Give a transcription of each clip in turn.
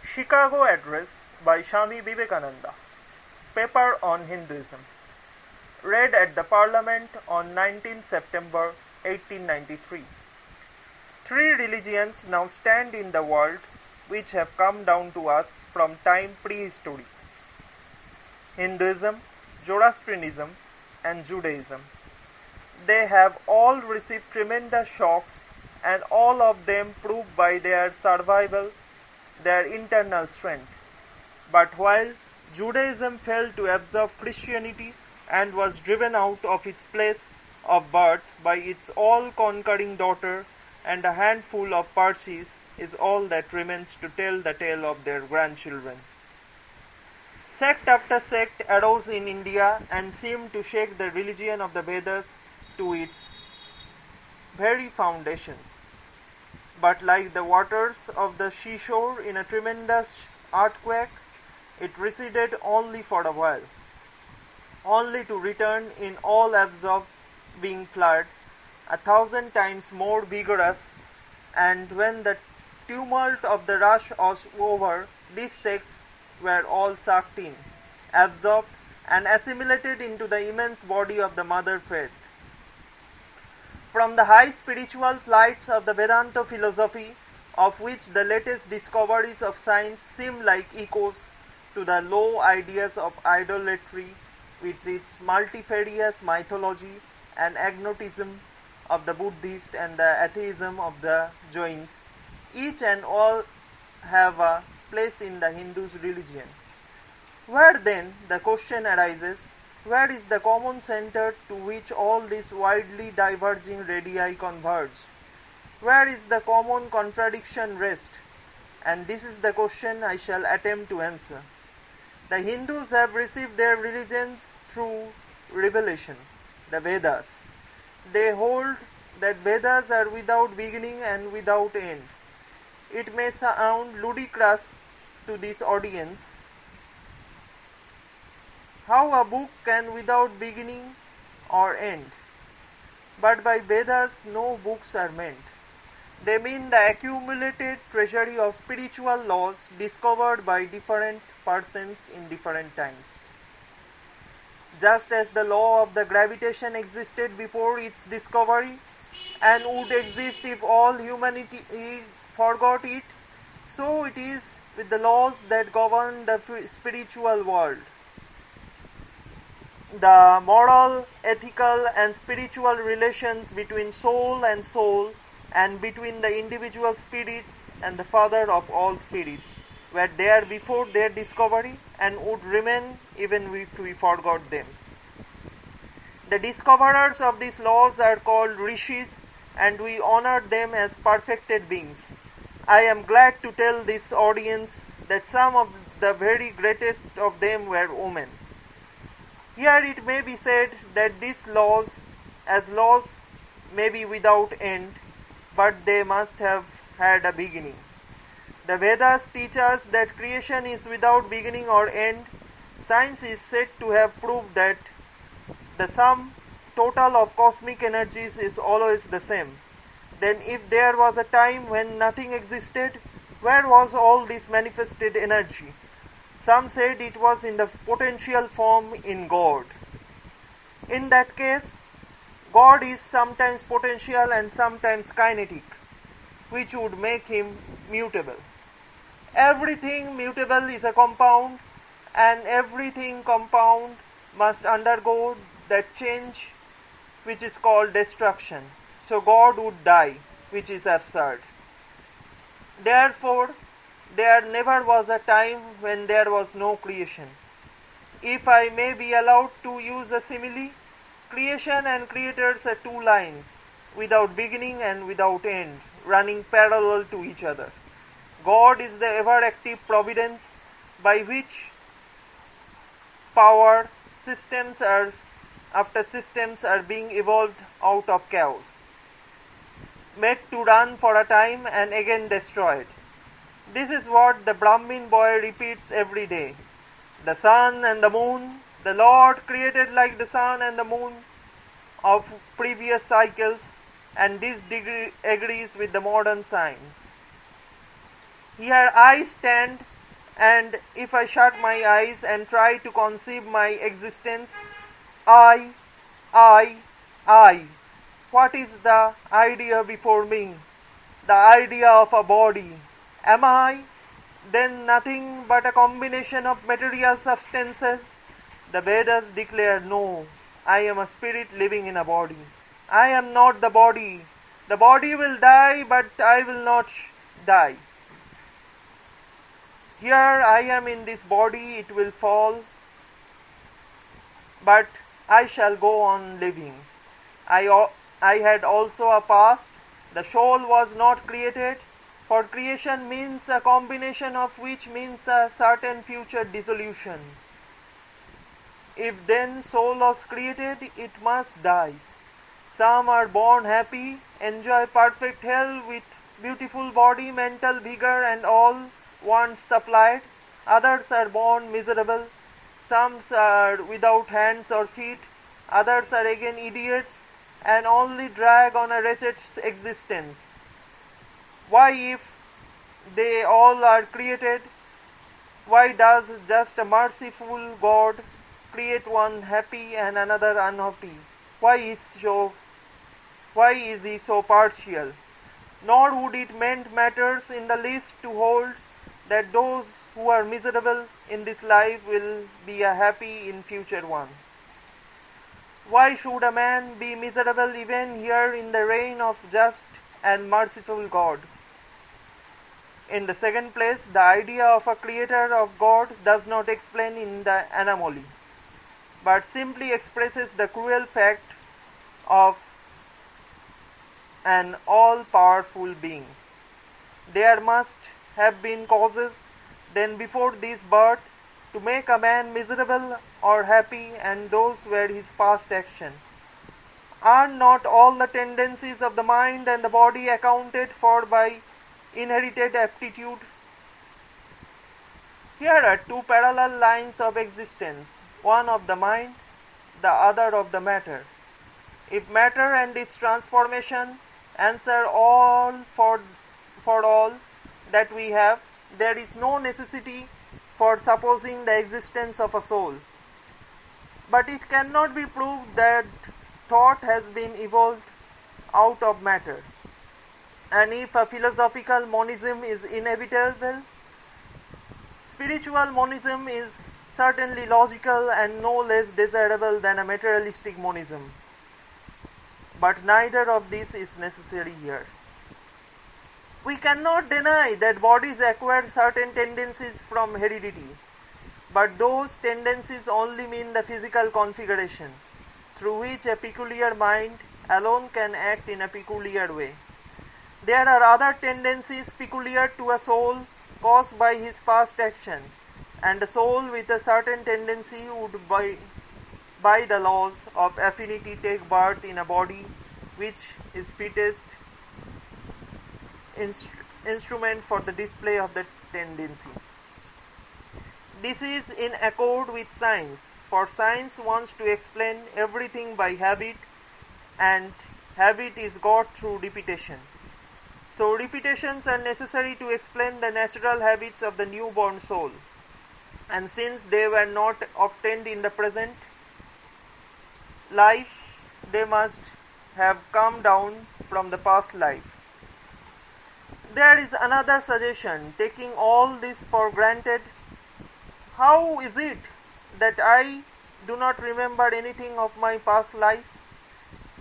Chicago Address by Swami Vivekananda. Paper on Hinduism. Read at the Parliament on 19 September 1893. Three religions now stand in the world which have come down to us from time prehistory: Hinduism, Zoroastrianism, and Judaism. They have all received tremendous shocks, and all of them prove by their survival their internal strength. But while Judaism failed to absorb Christianity and was driven out of its place of birth by its all-conquering daughter, and a handful of Parsis is all that remains to tell the tale of their grandchildren. Sect after sect arose in India and seemed to shake the religion of the Vedas to its very foundations. But like the waters of the seashore in a tremendous earthquake, it receded only for a while, only to return in all-absorbing flood, 1,000 times more vigorous, and when the tumult of the rush was over, these sects were all sucked in, absorbed, and assimilated into the immense body of the mother faith. From the high spiritual flights of the Vedanta philosophy, of which the latest discoveries of science seem like echoes, to the low ideas of idolatry with its multifarious mythology and agnotism of the Buddhist and the atheism of the Jains, each and all have a place in the Hindu's religion. Where then, the question arises, where is the common center to which all these widely diverging radii converge? Where is the common contradiction rest? And this is the question I shall attempt to answer. The Hindus have received their religions through revelation, the Vedas. They hold that Vedas are without beginning and without end. It may sound ludicrous to this audience. How a book can without beginning or end? But by Vedas no books are meant. They mean the accumulated treasury of spiritual laws discovered by different persons in different times. Just as the law of the gravitation existed before its discovery and would exist if all humanity forgot it, so it is with the laws that govern the spiritual world. The moral, ethical, and spiritual relations between soul and between the individual spirits and the Father of all spirits were there before their discovery and would remain even if we forgot them. The discoverers of these laws are called rishis, and we honor them as perfected beings. I am glad to tell this audience that some of the very greatest of them were women. Here it may be said that these laws, as laws, may be without end, but they must have had a beginning. The Vedas teach us that creation is without beginning or end. Science is said to have proved that the sum total of cosmic energies is always the same. Then if there was a time when nothing existed, where was all this manifested energy? Some said it was in the potential form in God. In that case, God is sometimes potential and sometimes kinetic, which would make him mutable. Everything mutable is a compound, and everything compound must undergo that change which is called destruction. So God would die, which is absurd. Therefore, there never was a time when there was no creation. If I may be allowed to use a simile, creation and creators are two lines, without beginning and without end, running parallel to each other. God is the ever-active providence by which power systems after systems are being evolved out of chaos, made to run for a time and again destroyed. This is what the Brahmin boy repeats every day. The sun and the moon, the Lord created like the sun and the moon of previous cycles, and this agrees with the modern science. Here I stand And if I shut my eyes and try to conceive my existence, I, I, I, what is the idea before me? The idea of a body. Am I then nothing but a combination of material substances? The Vedas declare no, I am a spirit living in a body. I am not the body. The body will die, but I will not die. Here I am in this body, it will fall, but I shall go on living. I had also a past. The soul was not created, for creation means a combination of which means a certain future dissolution. If then soul was created, it must die. Some are born happy, enjoy perfect health with beautiful body, mental vigor and all wants supplied. Others are born miserable. Some are without hands or feet. Others are again idiots and only drag on a wretched existence. Why, if they all are created, why does just a merciful God create one happy and another unhappy? Why is he so partial? Nor would it mend matters in the least to hold that those who are miserable in this life will be a happy in future one. Why should a man be miserable even here in the reign of just and merciful God? In the second place, the idea of a creator of God does not explain in the anomaly, but simply expresses the cruel fact of an all-powerful being. There must have been causes then before this birth to make a man miserable or happy, and those were his past action. Are not all the tendencies of the mind and the body accounted for by inherited aptitude? Here are two parallel lines of existence, one of the mind, the other of the matter. If matter and its transformation answer all for all that we have, there is no necessity for supposing the existence of a soul. But it cannot be proved that thought has been evolved out of matter. And if a philosophical monism is inevitable, spiritual monism is certainly logical and no less desirable than a materialistic monism. But neither of this is necessary here. We cannot deny that bodies acquire certain tendencies from heredity, but those tendencies only mean the physical configuration, through which a peculiar mind alone can act in a peculiar way. There are other tendencies peculiar to a soul caused by his past action, and a soul with a certain tendency would by the laws of affinity take birth in a body which is fittest instrument for the display of the tendency. This is in accord with science, for science wants to explain everything by habit, and habit is got through repetition. So repetitions are necessary to explain the natural habits of the newborn soul, and since they were not obtained in the present life, they must have come down from the past life. There is another suggestion, taking all this for granted. How is it that I do not remember anything of my past lives?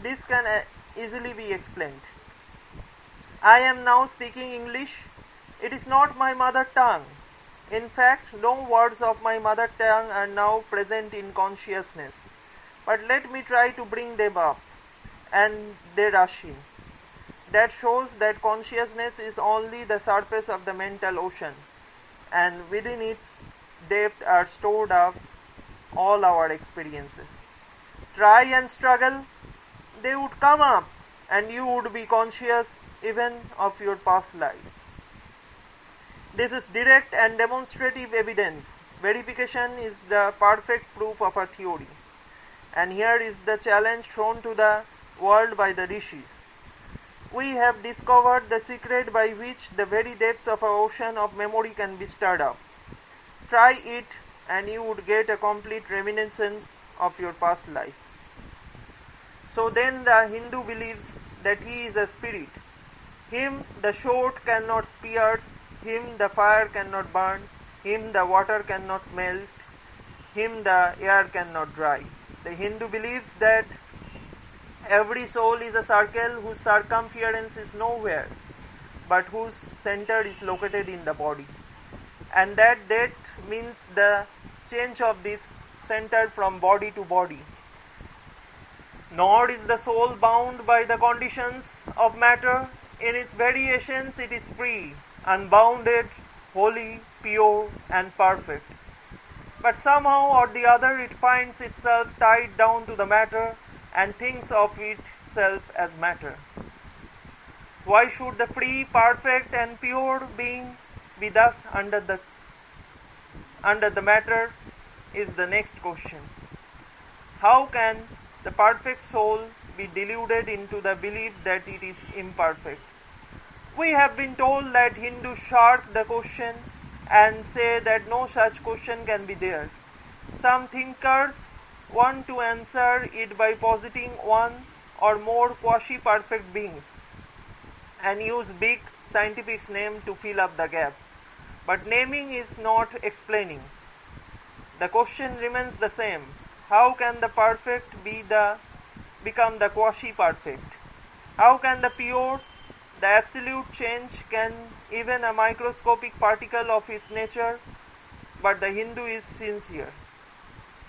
This can easily be explained. I am now speaking English. It is not my mother tongue. In fact, no words of my mother tongue are now present in consciousness. But let me try to bring them up, and they rush in. That shows that consciousness is only the surface of the mental ocean, and within its depth are stored up all our experiences. Try and struggle, they would come up, and you would be conscious even of your past lives. This is direct and demonstrative evidence. Verification is the perfect proof of a theory. And here is the challenge thrown to the world by the rishis. We have discovered the secret by which the very depths of our ocean of memory can be stirred up. try it and you would get a complete reminiscence of your past life. So then the Hindu believes that he is a spirit. Him the sword cannot pierce, him the fire cannot burn, him the water cannot melt, him the air cannot dry. The Hindu believes that every soul is a circle whose circumference is nowhere, but whose center is located in the body. And that means the change of this center from body to body. Nor is the soul bound by the conditions of matter. In its very essence, it is free, unbounded, holy, pure, and perfect. But somehow or the other, it finds itself tied down to the matter and thinks of itself as matter. Why should the free, perfect, and pure being be thus under the matter is the next question. How can the perfect soul be deluded into the belief that it is imperfect? We have been told that Hindus shirk the question and say that no such question can be there. Some thinkers want to answer it by positing one or more quasi-perfect beings and use big scientific name to fill up the gap. But naming is not explaining. The question remains the same. How can the perfect become the quasi-perfect? How can the pure, the absolute change, can even a microscopic particle of its nature? But the Hindu is sincere.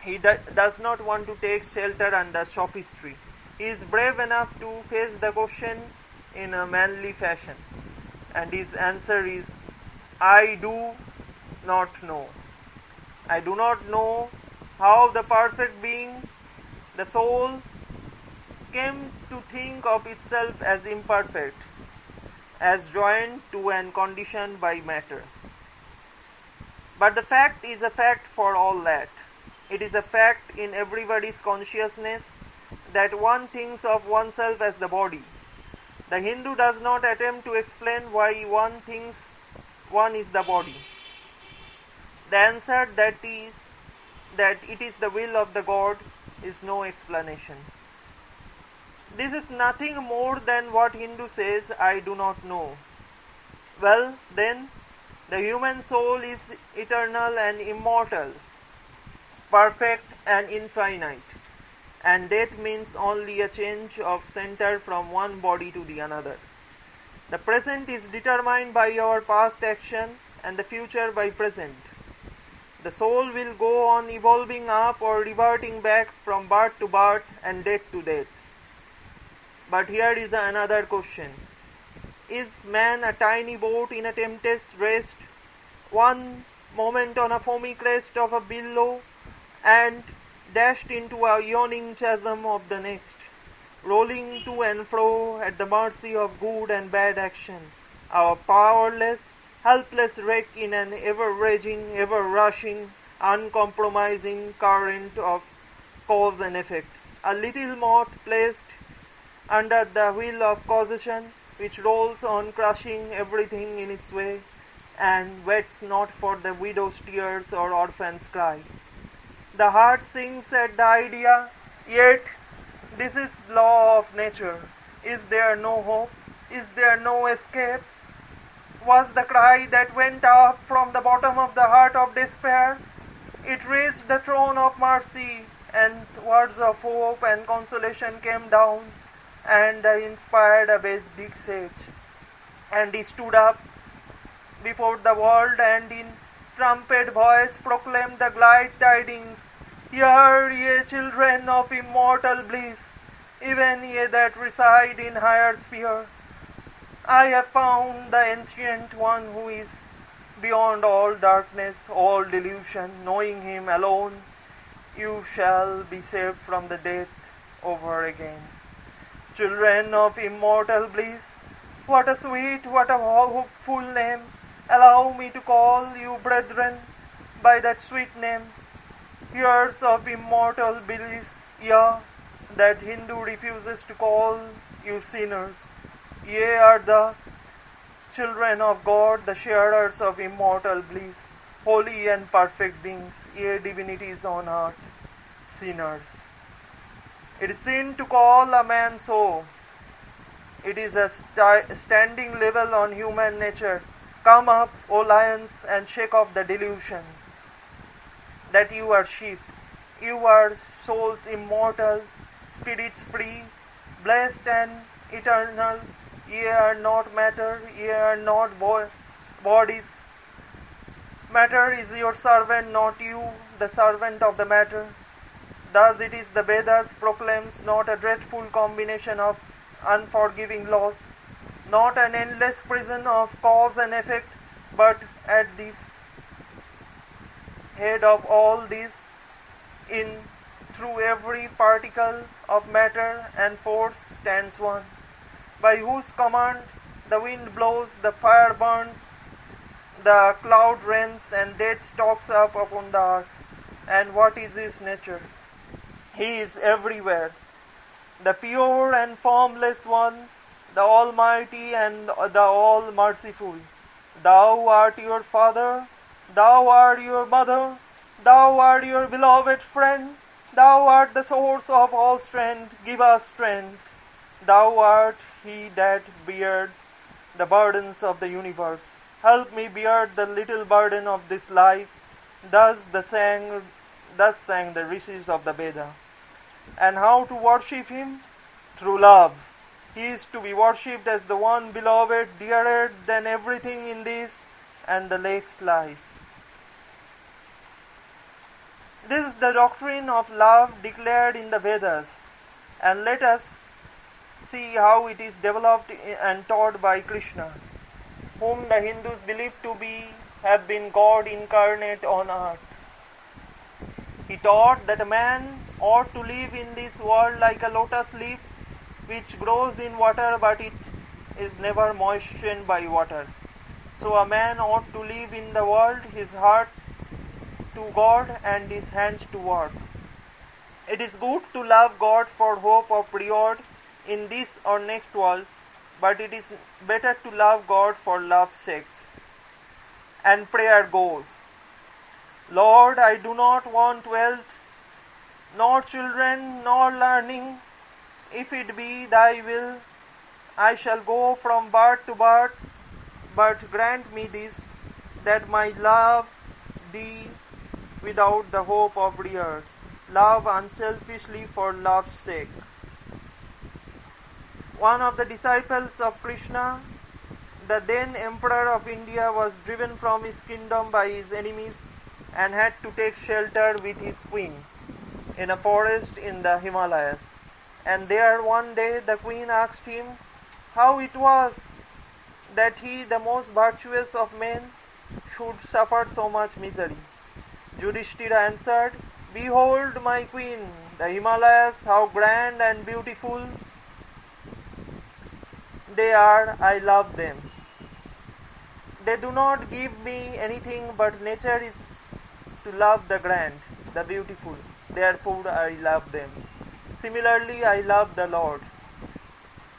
He does not want to take shelter under sophistry. He is brave enough to face the question in a manly fashion. And his answer is, I do not know. I do not know how the perfect being, the soul, came to think of itself as imperfect, as joined to and conditioned by matter. But the fact is a fact for all that. It is a fact in everybody's consciousness that one thinks of oneself as the body. The Hindu does not attempt to explain why one thinks one is the body. The answer that it is the will of the God is no explanation. This is nothing more than what Hindu says, I do not know. Well, then, the human soul is eternal and immortal, perfect and infinite, and death means only a change of center from one body to the another. The present is determined by our past action and the future by present. The soul will go on evolving up or reverting back from birth to birth and death to death. But here is another question. Is man a tiny boat in a tempest rest, one moment on a foamy crest of a billow, and dashed into a yawning chasm of the next, rolling to and fro at the mercy of good and bad action, our powerless, helpless wreck in an ever-raging, ever-rushing, uncompromising current of cause and effect, a little moth placed under the wheel of causation, which rolls on crushing everything in its way, and waits not for the widow's tears or orphan's cry. The heart sings at the idea, yet this is law of nature. Is there no hope? Is there no escape? Was the cry that went up from the bottom of the heart of despair. It reached the throne of mercy, and words of hope and consolation came down, and inspired a Vedic sage. And he stood up before the world and in trumpet voice proclaimed the glad tidings, Hear ye children of immortal bliss, even ye that reside in higher sphere. I have found the ancient one who is beyond all darkness, all delusion. Knowing him alone, you shall be saved from the death over again. Children of immortal bliss, what a sweet, what a hopeful name. Allow me to call you brethren by that sweet name. Heirs of immortal bliss, yeah, that Hindu refuses to call you sinners. Ye are the children of God, the sharers of immortal bliss. holy and perfect beings, ye divinities on earth, sinners. It is sin to call a man so. It is a standing level on human nature. Come up, O lions, and shake off the delusion that you are sheep. You are souls immortal, spirits free, blessed and eternal. Ye are not matter, ye are not bodies. Matter is your servant, not you, the servant of the matter. Thus it is the Vedas proclaims not a dreadful combination of unforgiving laws, not an endless prison of cause and effect, but at this head of all this, in through every particle of matter and force stands one, by whose command the wind blows, the fire burns, the cloud rains, and death stalks up upon the earth. And what is his nature? He is everywhere, the pure and formless one, the Almighty and the All-Merciful. Thou art your Father, thou art your Mother, thou art your beloved friend, thou art the source of all strength, give us strength. Thou art he that beareth the burdens of the universe. Help me bear the little burden of this life. Thus sang the rishis of the Veda. And how to worship him? Through love. He is to be worshipped as the one beloved, dearer than everything in this and the next life. This is the doctrine of love declared in the Vedas, and let us see how it is developed and taught by Krishna, whom the Hindus believe to have been God incarnate on earth. He taught that a man ought to live in this world like a lotus leaf which grows in water but it is never moistened by water. So a man ought to live in the world, his heart to God and his hands to work. It is good to love God for hope of reward in this or next world, but it is better to love God for love's sake. And prayer goes, Lord, I do not want wealth, nor children, nor learning. If it be thy will, I shall go from birth to birth, but grant me this, that my love thee without the hope of reward, love unselfishly for love's sake. One of the disciples of Krishna, the then Emperor of India, was driven from his kingdom by his enemies and had to take shelter with his queen in a forest in the Himalayas. And there one day the queen asked him how it was that he, the most virtuous of men, should suffer so much misery. Yudhishthira answered, Behold, my queen, the Himalayas, how grand and beautiful they are, I love them. They do not give me anything, but nature is to love the grand, the beautiful. Therefore I love them. Similarly, I love the Lord.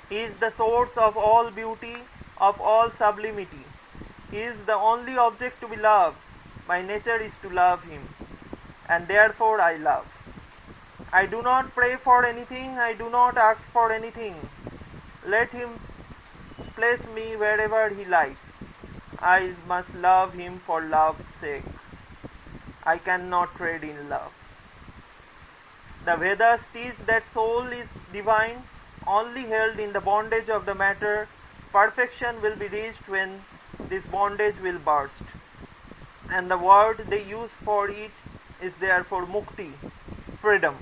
He is the source of all beauty, of all sublimity. He is the only object to be loved. My nature is to love him, and therefore I love. I do not pray for anything, I do not ask for anything. Let him place me wherever he likes. I must love him for love's sake. I cannot trade in love. The Vedas teach that soul is divine, only held in the bondage of the matter. Perfection will be reached when this bondage will burst. And the word they use for it is therefore mukti, freedom.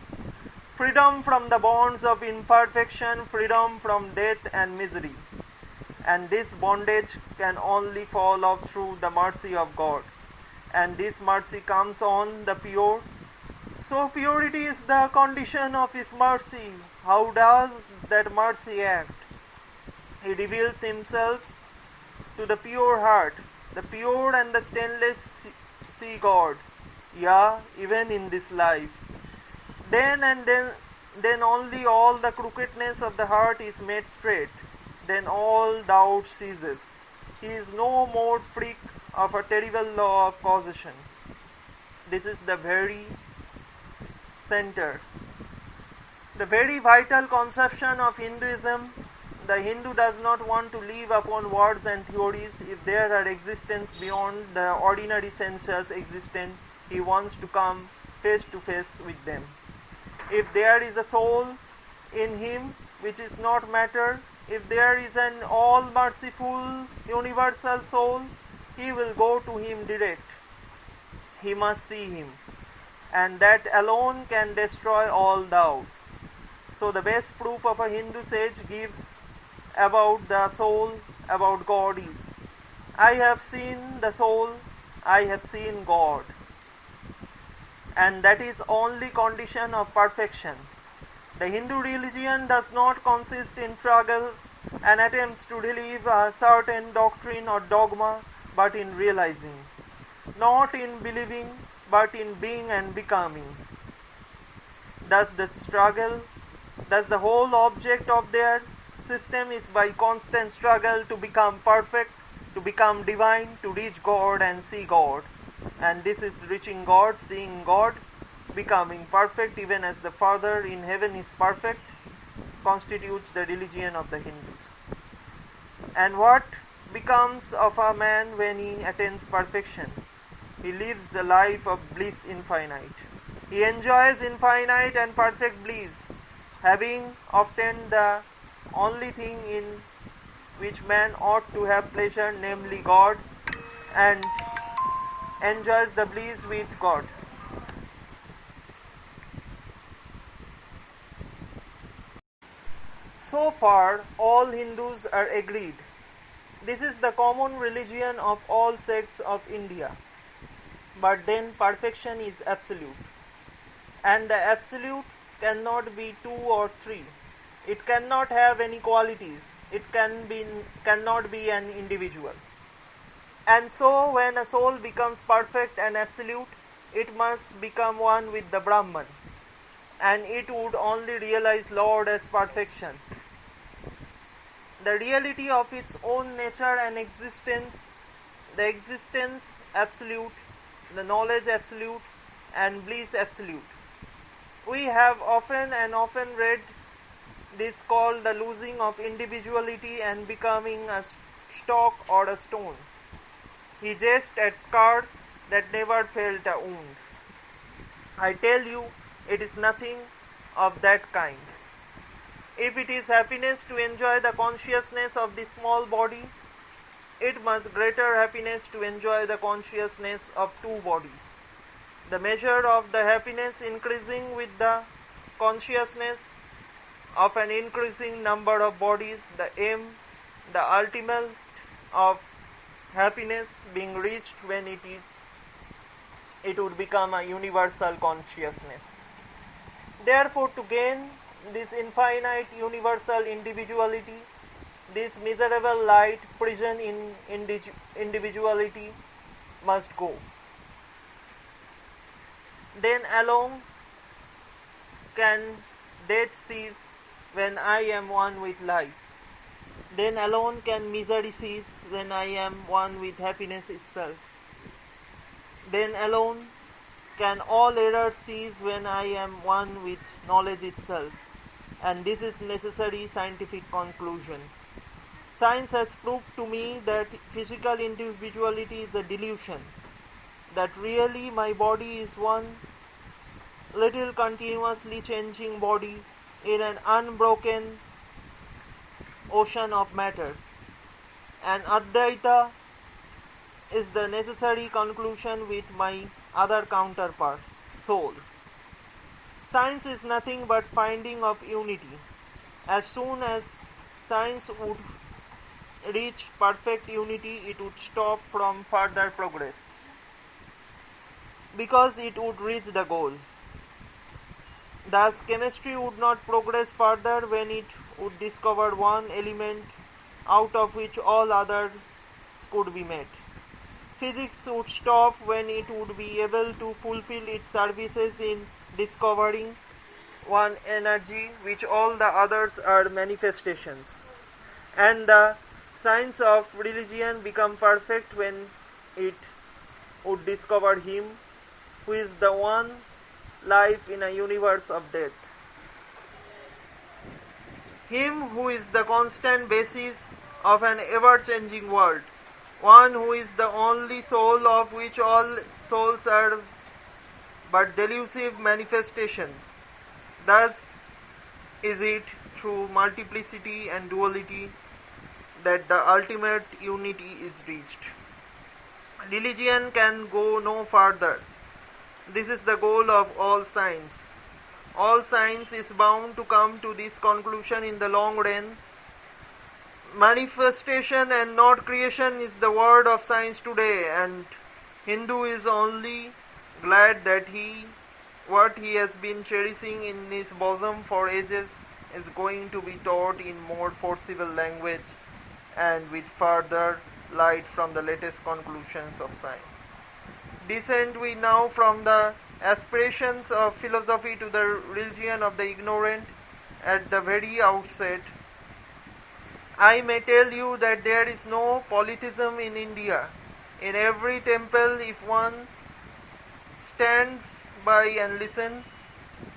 Freedom from the bonds of imperfection, freedom from death and misery. And this bondage can only fall off through the mercy of God. And this mercy comes on the pure. So purity is the condition of his mercy. How does that mercy act? He reveals himself to the pure heart, the pure and the stainless see God, yeah, even in this life. Then only all the crookedness of the heart is made straight. Then all doubt ceases. He is no more freak of a terrible law of causation. This is the very center, the very vital conception of Hinduism. The Hindu does not want to live upon words and theories. If there are existence beyond the ordinary senses existent, he wants to come face to face with them. If there is a soul in him which is not matter, if there is an all-merciful universal soul, he will go to him direct. He must see him, and that alone can destroy all doubts. So the best proof of a Hindu sage gives about the soul, about God is, I have seen the soul, I have seen God. And that is only condition of perfection. The Hindu religion does not consist in struggles and attempts to relieve a certain doctrine or dogma, but in realizing, not in believing, but in being and becoming. Thus the whole object of their system is by constant struggle to become perfect, to become divine, to reach God and see God. And this is reaching God, seeing God, becoming perfect even as the Father in heaven is perfect, constitutes the religion of the Hindus. And what becomes of a man when he attains perfection? He lives the life of bliss infinite. He enjoys infinite and perfect bliss, having obtained the only thing in which man ought to have pleasure, namely God, and enjoys the bliss with God. So far, all Hindus are agreed. This is the common religion of all sects of India. But then perfection is absolute. And the absolute cannot be two or three. It cannot have any qualities. It cannot be an individual. And so when a soul becomes perfect and absolute, it must become one with the Brahman. And it would only realize Lord as perfection. The reality of its own nature and existence, the existence absolute, the knowledge absolute, and bliss absolute. We have often read this called the losing of individuality and becoming a stock or a stone. He jests at scars that never felt a wound. I tell you, it is nothing of that kind. If it is happiness to enjoy the consciousness of the small body, it must greater happiness to enjoy the consciousness of two bodies. The measure of the happiness increasing with the consciousness of an increasing number of bodies, the aim, the ultimate of happiness being reached when it would become a universal consciousness. Therefore, to gain this infinite universal individuality, this miserable light prison in individuality must go. Then alone can death cease when I am one with life. Then alone can misery cease when I am one with happiness itself. Then alone can all error cease when I am one with knowledge itself. And this is necessary scientific conclusion. Science has proved to me that physical individuality is a delusion, that really my body is one little continuously changing body in an unbroken ocean of matter. And Advaita is the necessary conclusion with my other counterpart, soul. Science is nothing but finding of unity. As soon as science would reach perfect unity, it would stop from further progress, because it would reach the goal. Thus, chemistry would not progress further when it would discover one element out of which all others could be made. Physics would stop when it would be able to fulfill its services in discovering one energy which all the others are manifestations. And the science of religion become perfect when it would discover Him who is the one life in a universe of death. Him who is the constant basis of an ever-changing world, one who is the only soul of which all souls are but delusive manifestations. Thus is it through multiplicity and duality that the ultimate unity is reached. Religion can go no further. This is the goal of all science. All science is bound to come to this conclusion in the long run. Manifestation and not creation is the word of science today, and Hindu is only glad that what he has been cherishing in his bosom for ages is going to be taught in more forcible language and with further light from the latest conclusions of science. Descend we now from the aspirations of philosophy to the religion of the ignorant. At the very outset, I may tell you that there is no polytheism in India. In every temple, if one stands by and listens,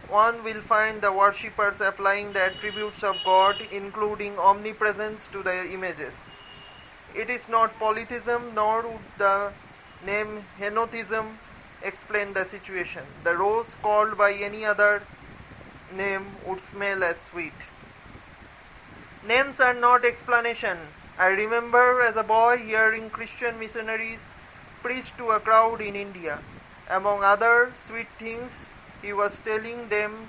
one will find the worshippers applying the attributes of God, including omnipresence, to the images. It is not polytheism, nor would the name henotheism explain the situation. The rose called by any other name would smell as sweet. Names are not explanation. I remember as a boy hearing Christian missionaries preach to a crowd in India. Among other sweet things he was telling them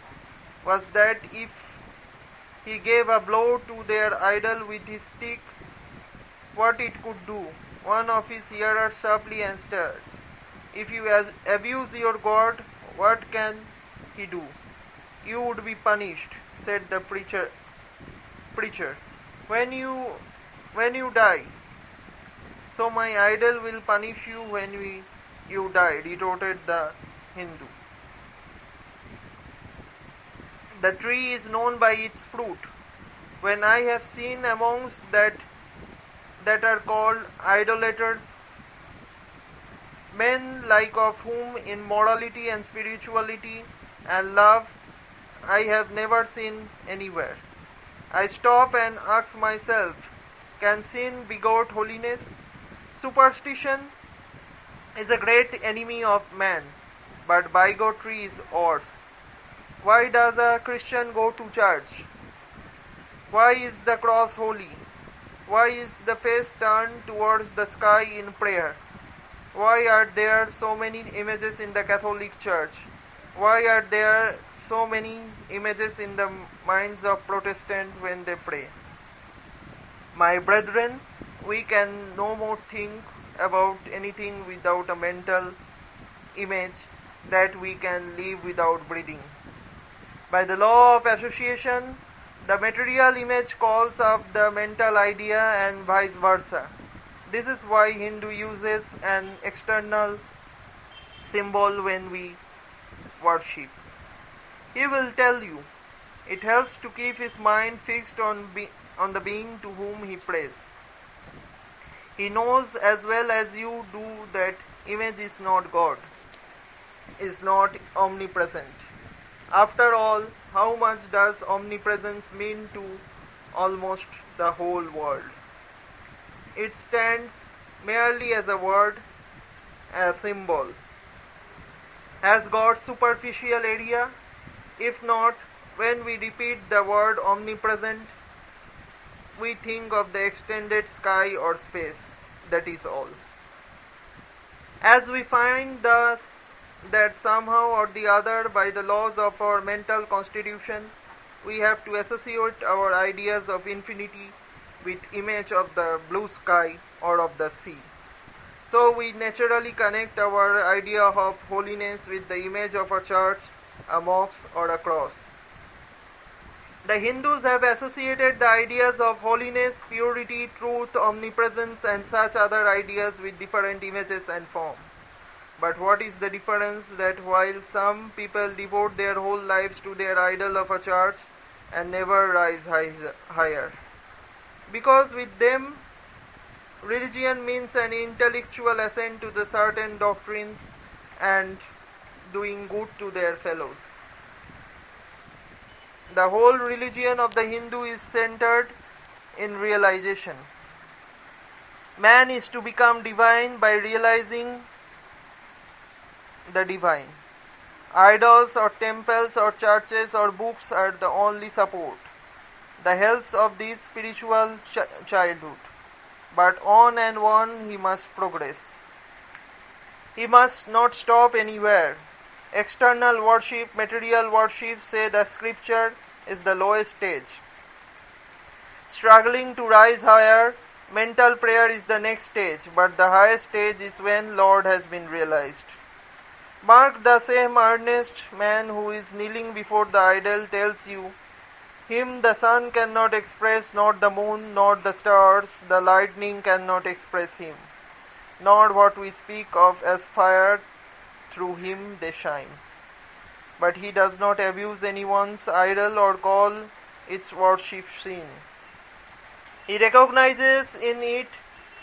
was that if he gave a blow to their idol with his stick, what it could do. One of his hearers sharply answered, "If you abuse your God, what can he do?" "You would be punished," said the preacher. When you die. "So my idol will punish you when you die," retorted the Hindu. The tree is known by its fruit. When I have seen amongst that are called idolaters, men like of whom in morality and spirituality and love I have never seen anywhere, I stop and ask myself, can sin begot holiness? Superstition is a great enemy of man, but bigotry is worse. Why does a Christian go to church? Why is the cross holy? Why is the face turned towards the sky in prayer? Why are there so many images in the Catholic Church? Why are there so many images in the minds of Protestants when they pray? My brethren, we can no more think about anything without a mental image that we can live without breathing. By the law of association, the material image calls up the mental idea and vice versa. This is why Hindu uses an external symbol when we worship. He will tell you, it helps to keep his mind fixed on the being to whom he prays. He knows as well as you do that image is not God, is not omnipresent. After all, how much does omnipresence mean to almost the whole world? It stands merely as a word, a symbol. Has God superficial area? If not, when we repeat the word omnipresent, we think of the extended sky or space. That is all. As we find thus that somehow or the other, by the laws of our mental constitution, we have to associate our ideas of infinity with image of the blue sky or of the sea. So we naturally connect our idea of holiness with the image of a church, a mosque or a cross. The Hindus have associated the ideas of holiness, purity, truth, omnipresence and such other ideas with different images and form. But what is the difference? That while some people devote their whole lives to their idol of a church and never rise higher, because with them Religion means an intellectual assent to the certain doctrines and doing good to their fellows. The whole religion of the Hindu is centered in realization. Man is to become divine by realizing the divine. Idols or temples or churches or books are the only support, the health of this spiritual childhood. But on and on he must progress. He must not stop anywhere. External worship, material worship, say the scripture, is the lowest stage. Struggling to rise higher, mental prayer is the next stage, but the highest stage is when Lord has been realized. Mark, the same earnest man who is kneeling before the idol tells you, him the sun cannot express, nor the moon, nor the stars, the lightning cannot express him, nor what we speak of as fire, through him they shine. But he does not abuse anyone's idol or call its worship sin. He recognizes in it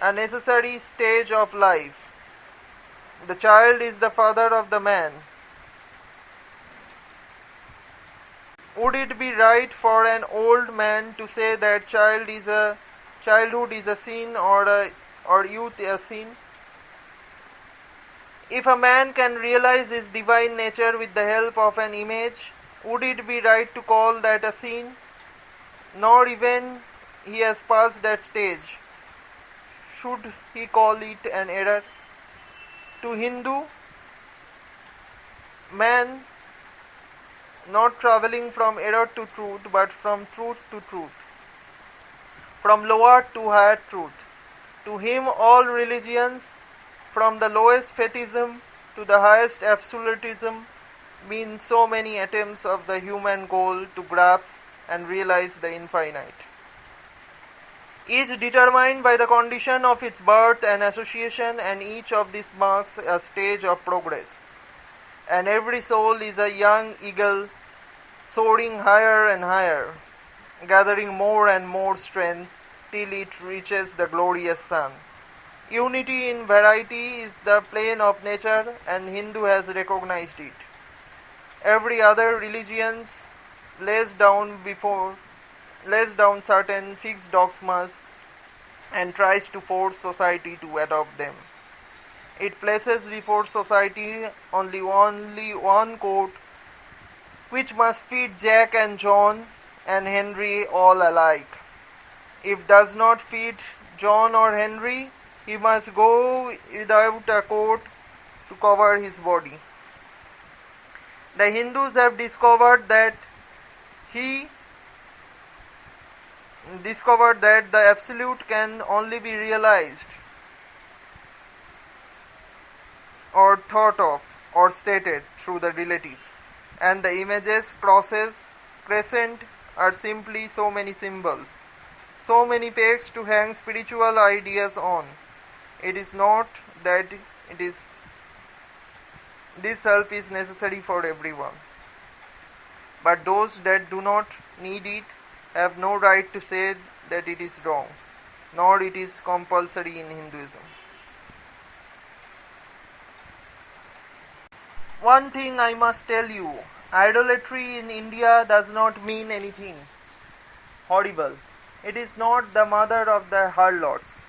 a necessary stage of life. The child is the father of the man. Would it be right for an old man to say that childhood is a sin or youth a sin? If a man can realize his divine nature with the help of an image, would it be right to call that a sin? Nor even he has passed that stage, should he call it an error? To Hindu, man not traveling from error to truth, but from truth to truth, from lower to higher truth. To him all religions, from the lowest fetishism to the highest absolutism, mean so many attempts of the human goal to grasp and realize the infinite. Each determined by the condition of its birth and association, and each of these marks a stage of progress. And every soul is a young eagle soaring higher and higher, gathering more and more strength till it reaches the glorious sun. Unity in variety is the plane of nature, and Hindu has recognized it. Every other religion lays down certain fixed dogmas and tries to force society to adopt them. It places before society only one code which must fit Jack and John and Henry all alike. If does not fit John or Henry, he must go without a coat to cover his body. The Hindus have discovered that the absolute can only be realized or thought of or stated through the relative, and the images, crosses, crescent are simply so many symbols, so many pegs to hang spiritual ideas on. It is not that this help is necessary for everyone, but those that do not need it have no right to say that it is wrong, nor it is compulsory in Hinduism. One thing I must tell you, idolatry in India does not mean anything horrible. It is not the mother of the harlots.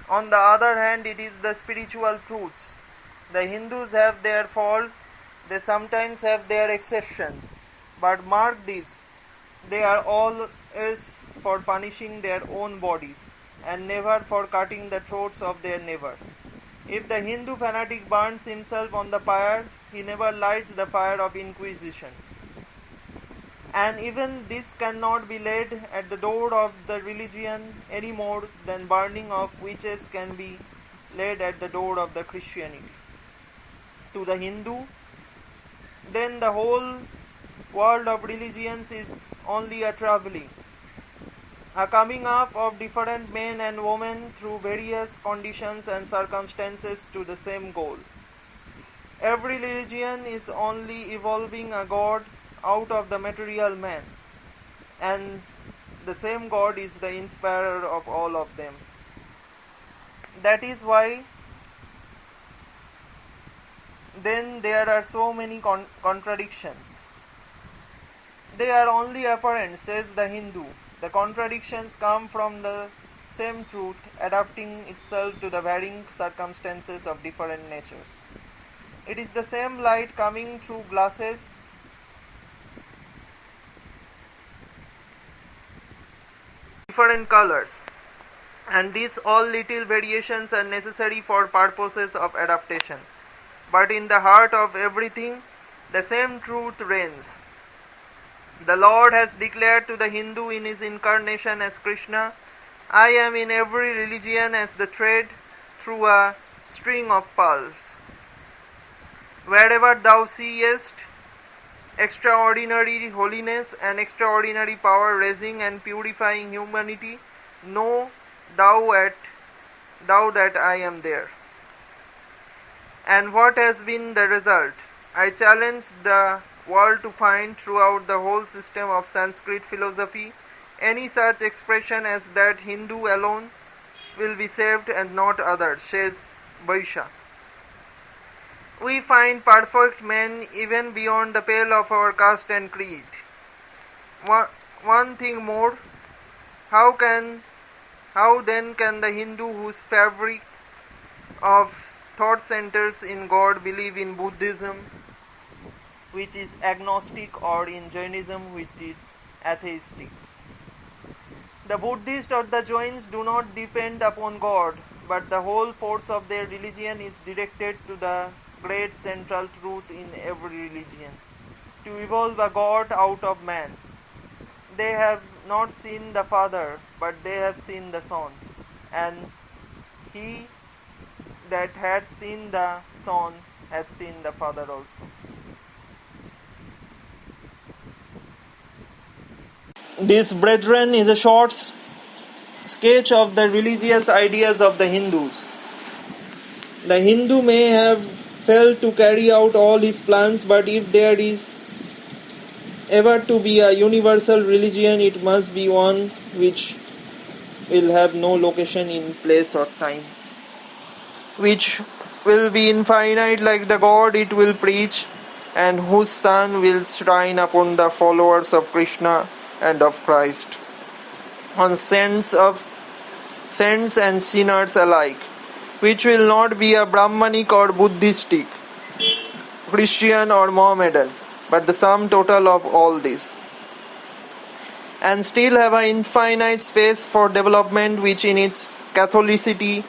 On the other hand, it is the spiritual truths. The Hindus have their faults, they sometimes have their exceptions, but mark this, they are always for punishing their own bodies, and never for cutting the throats of their neighbor. If the Hindu fanatic burns himself on the pyre, he never lights the fire of inquisition. And even this cannot be laid at the door of the religion any more than burning of witches can be laid at the door of the Christianity. To the Hindu, then the whole world of religions is only a traveling, a coming up of different men and women through various conditions and circumstances to the same goal. Every religion is only evolving a God out of the material man, and the same God is the inspirer of all of them. That is why then there are so many contradictions. They are only apparent, says the Hindu. The contradictions come from the same truth adapting itself to the varying circumstances of different natures. It is the same light coming through glasses, different colors, and these all little variations are necessary for purposes of adaptation. But in the heart of everything, the same truth reigns. The Lord has declared to the Hindu in his incarnation as Krishna, I am in every religion as the thread through a string of pearls. Wherever thou seest extraordinary holiness and extraordinary power raising and purifying humanity, know thou that I am there. And what has been the result? I challenge the world to find throughout the whole system of Sanskrit philosophy any such expression as that Hindu alone will be saved and not others, says Vaisha. We find perfect men even beyond the pale of our caste and creed. One thing more, how then can the Hindu whose fabric of thought centers in God believe in Buddhism, which is agnostic, or in Jainism, which is atheistic? The Buddhists or the Jains do not depend upon God, but the whole force of their religion is directed to the great central truth in every religion, to evolve a God out of man. They have not seen the Father, but they have seen the Son, and he that hath seen the Son hath seen the Father also. This, brethren, is a short sketch of the religious ideas of the Hindus. The Hindu may have failed to carry out all his plans, but if there is ever to be a universal religion, it must be one which will have no location in place or time, which will be infinite like the God it will preach, and whose sun will shine upon the followers of Krishna and of Christ, on saints and sinners alike, which will not be a Brahmanic or Buddhistic, Christian or Mohammedan, but the sum total of all this, and still have an infinite space for development, which in its Catholicity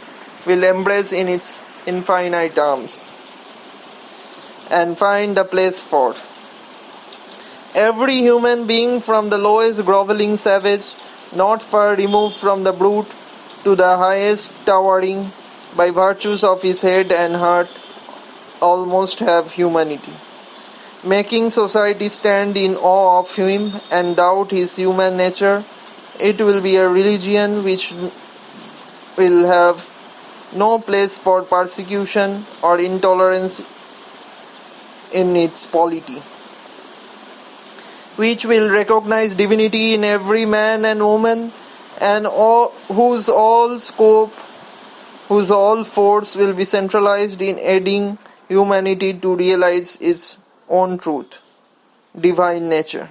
will embrace in its infinite arms and find a place for. Every human being, from the lowest groveling savage, not far removed from the brute, to the highest towering, by virtues of his head and heart, almost have humanity, making society stand in awe of him and doubt his human nature. It will be a religion which will have no place for persecution or intolerance in its polity, which will recognize divinity in every man and woman, and whose all force will be centralized in aiding humanity to realize its own truth, divine nature.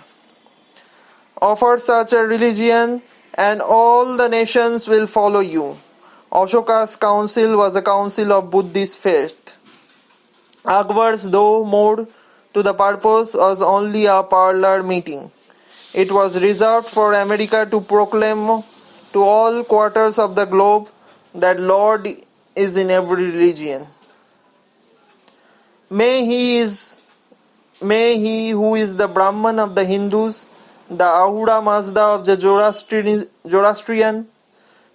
Offer such a religion, and all the nations will follow you. Ashoka's council was a council of Buddhist faith. Akbar's, though more to the purpose, was only a parlor meeting. It was reserved for America to proclaim to all quarters of the globe that Lord is in every religion. May he who is the Brahman of the Hindus, the Ahura Mazda of the Zoroastrian,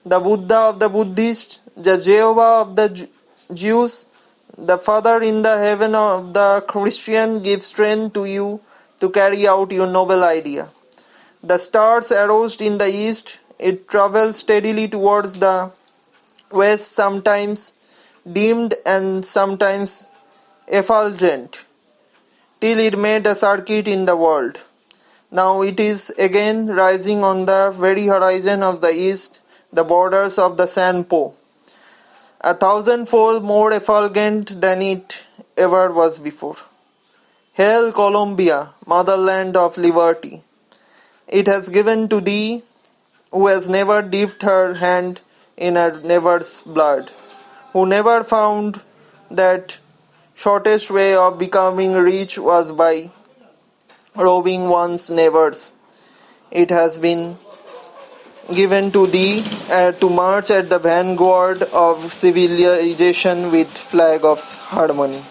the Buddha of the Buddhists, the Jehovah of the Jews, the Father in the heaven of the Christian, give strength to you to carry out your noble idea. The stars arose in the east, it travels steadily towards the west, sometimes dimmed and sometimes effulgent, till it made a circuit in the world. Now it is again rising on the very horizon of the east, the borders of the Sanpo. a thousandfold more effulgent than it ever was before. Hail Columbia, motherland of liberty! It has given to thee, who has never dipped her hand in a neighbor's blood, who never found that shortest way of becoming rich was by robbing one's neighbors. It has been given to thee to march at the vanguard of civilization with flag of harmony.